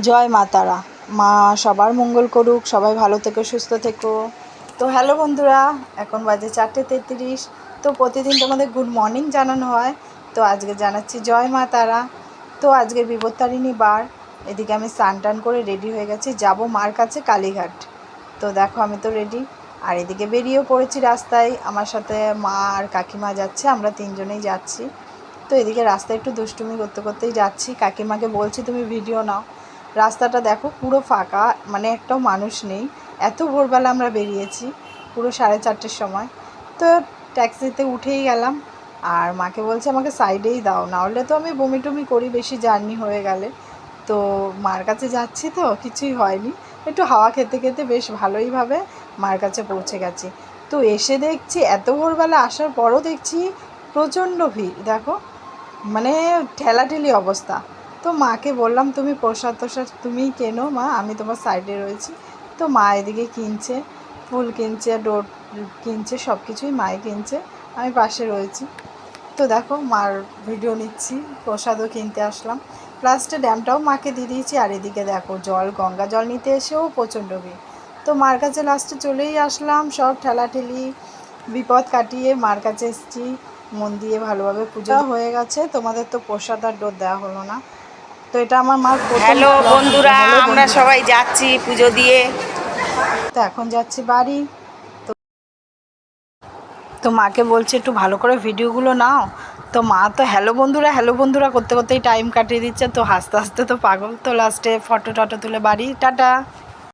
জয় মা তারা। মা সবার মঙ্গল করুক, সবাই ভালো থেকো, সুস্থ থেকো। তো হ্যালো বন্ধুরা, এখন বাজে 4:33। তো প্রতিদিন তোমাদের গুড মর্নিং জানানো হয়, তো আজকে জানাচ্ছি জয় মা তারা। তো আজকে বিপত্তারিণী বার। এদিকে আমি স্নান টান করে রেডি হয়ে গেছি, যাব মার কাছে কালীঘাট। তো দেখো আমি তো রেডি, আর এদিকে বেরিয়েও পড়েছি রাস্তায়। আমার সাথে মা আর কাকিমা যাচ্ছে, আমরা তিনজনেই যাচ্ছি। তো এদিকে রাস্তায় একটু দুষ্টুমি করতে করতেই যাচ্ছি। কাকিমাকে বলছি তুমি ভিডিও নাও। রাস্তাটা দেখো পুরো ফাঁকা, মানে একটাও মানুষ নেই। এত ভোরবেলা আমরা বেরিয়েছি, পুরো 4:30-র সময়। তো ট্যাক্সিতে উঠেই গেলাম, আর মাকে বলছে আমাকে সাইডেই দাও, নাহলে তো আমি বমি টমি করি বেশি জার্নি হয়ে গেলে। তো মার কাছে যাচ্ছি তো কিছুই হয়নি, একটু হাওয়া খেতে খেতে বেশ ভালোইভাবে মার কাছে পৌঁছে গেছি। তো এসে দেখছি এত ভোরবেলা আসার পরও দেখছি প্রচণ্ড ভিড়। দেখো মানে ঠেলাঠেলি অবস্থা। তো মাকে বললাম তুমি প্রসাদ তোসাদ তুমিই কেনো মা, আমি তোমার সাইডে রয়েছি। তো মা এদিকে কিনছে, ফুল কিনছে, ডোর কিনছে, সব কিছুই মাই কিনছে, আমি পাশে রয়েছি। তো দেখো মার ভিডিও নিচ্ছি, প্রসাদও কিনতে আসলাম, লাস্টে ড্যামটাও মাকে দিয়ে দিয়েছি। আর এদিকে দেখো গঙ্গা জল নিতে এসেও প্রচণ্ড ভিড়। তো মার কাছে লাস্টে চলেই আসলাম, সব ঠেলাঠেলি বিপদ কাটিয়ে মার কাছে এসেছি। মন দিয়ে ভালোভাবে পুজো হয়ে গেছে। তোমাদের তো প্রসাদ আর ডোর দেওয়া হলো না। তো এটা আমার মার হ্যালো বন্ধুরা, আমরা সবাই যাচ্ছি পুজো দিয়ে। তো এখন যাচ্ছি বাড়ি। তো তো মাকে বলছি একটু ভালো করে ভিডিওগুলো নাও। তো মা তো হ্যালো বন্ধুরা করতে করতেই টাইম কাটিয়ে দিচ্ছে। তো হাসতে হাসতে তো পাগল। তো লাস্টে ফটো টটো তুলে বাড়ি টাটা।